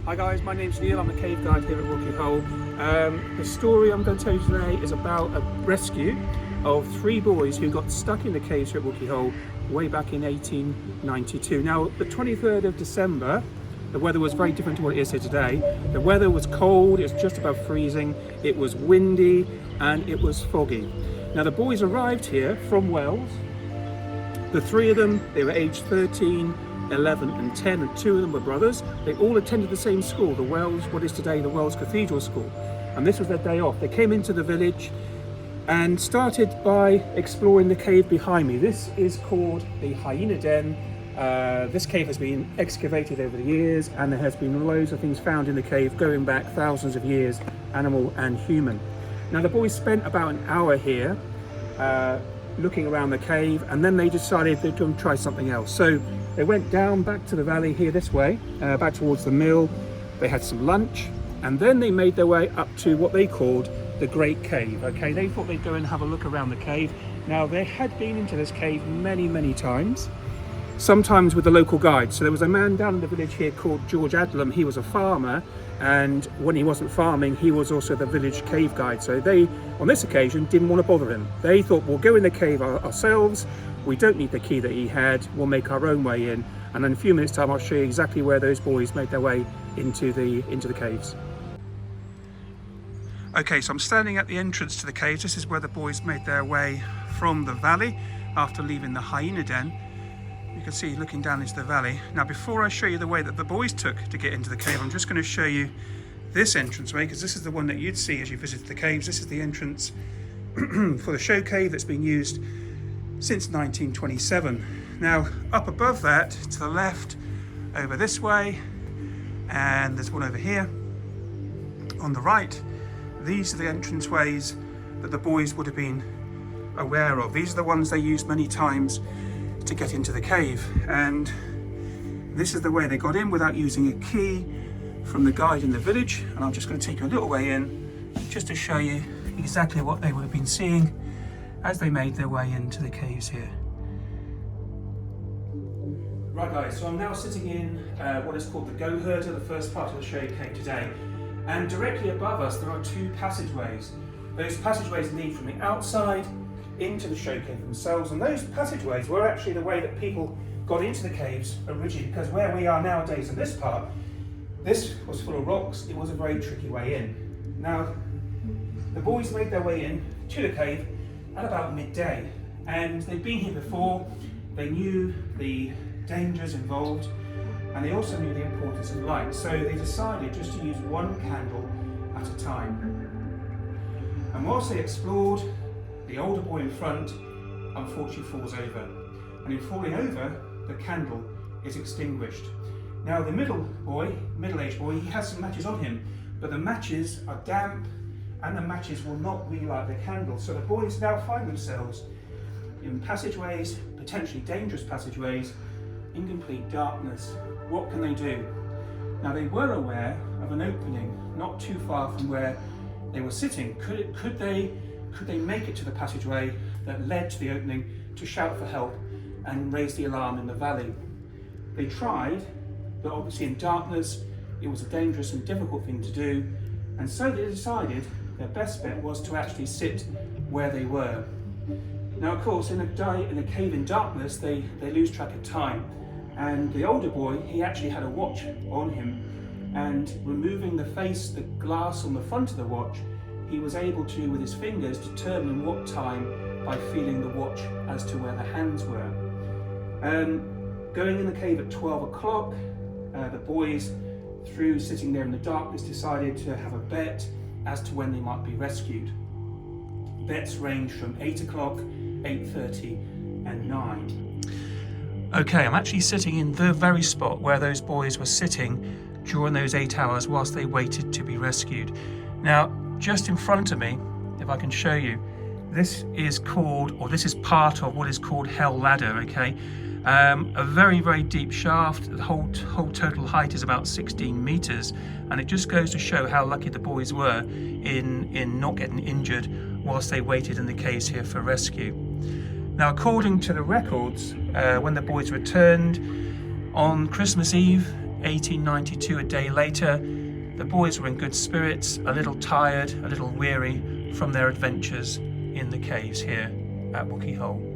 Hi guys, my name's Neil, I'm a cave guide here at Wookey Hole. The story I'm going to tell you today is about a rescue of 3 boys who got stuck in the caves here at Wookey Hole way back in 1892. Now, the 23rd of December, the weather was very different to what it is here today. The weather was cold, it was just above freezing, it was windy and it was foggy. Now the boys arrived here from Wales. The 3 of them, they were aged 13, 11 and 10, and 2 of them were brothers. They all attended the same school, the Wells, what is today the Wells Cathedral School. And this was their day off. They came into the village and started by exploring the cave behind me. This is called the Hyena Den. This cave has been excavated over the years and there has been loads of things found in the cave going back thousands of years, animal and human. Now the boys spent about an hour here looking around the cave, and then they decided they'd go and try something else. So they went down back to the valley here this way, back towards the mill. They had some lunch and then they made their way up to what they called the Great Cave. Okay, they thought they'd go and have a look around the cave. Now they had been into this cave many times, sometimes with the local guides. So there was a man down in the village here called George Adlam. He was a farmer, and when he wasn't farming he was also the village cave guide. So they, on this occasion, didn't want to bother him. They thought, we'll go in the cave ourselves, we don't need the key that he had, we'll make our own way in, and in a few minutes time I'll show you exactly where those boys made their way into the caves. Okay, so I'm standing at the entrance to the caves. This is where the boys made their way from the valley after leaving the Hyena Den. You can see looking down into the valley. Now before I show you the way that the boys took to get into the cave, I'm just going to show you this entranceway, because this is the one that you'd see as you visit the caves. This is the entrance for the show cave that's been used since 1927. Now up above that, to the left, over this way, and there's one over here on the right. These are the entranceways that the boys would have been aware of. These are the ones they used many times to get into the cave, and this is the way they got in without using a key from the guide in the village. And I'm just going to take you a little way in just to show you exactly what they would have been seeing as they made their way into the caves here. Right guys, so I'm now sitting in what is called the Go Herder, the first part of the show cave today, and directly above us there are 2 passageways. Those passageways lead from the outside into the show cave themselves, and those passageways were actually the way that people got into the caves originally, because where we are nowadays in this part, this was full of rocks. It was a very tricky way in. Now the boys made their way in to the cave at about midday, and they'd been here before. They knew the dangers involved, and they also knew the importance of light, so they decided just to use 1 candle at a time. And whilst they explored, the older boy in front unfortunately falls over, and in falling over the candle is extinguished. Now the middle-aged boy, he has some matches on him, but the matches are damp and the matches will not relight the candle. So the boys now find themselves in passageways, potentially dangerous passageways, in complete darkness. What can they do? Now they were aware of an opening not too far from where they were sitting. Could they make it to the passageway that led to the opening to shout for help and raise the alarm in the valley? They tried, but obviously in darkness it was a dangerous and difficult thing to do, and so they decided their best bet was to actually sit where they were. Now of course in a cave in darkness they lose track of time, and the older boy, he actually had a watch on him, and removing the glass on the front of the watch, he was able to, with his fingers, determine what time by feeling the watch as to where the hands were. Going in the cave at 12 o'clock, the boys, through sitting there in the darkness, decided to have a bet as to when they might be rescued. Bets range from 8 o'clock, 8:30 and 9. Okay, I'm actually sitting in the very spot where those boys were sitting during those 8 hours whilst they waited to be rescued. Now, just in front of me, if I can show you, this is part of what is called Hell Ladder, okay? A very deep shaft. The whole total height is about 16 meters, and it just goes to show how lucky the boys were in not getting injured whilst they waited in the caves here for rescue. Now, according to the records, when the boys returned on Christmas Eve 1892, a day later, the boys were in good spirits, a little tired, a little weary from their adventures in the caves here at Wookey Hole.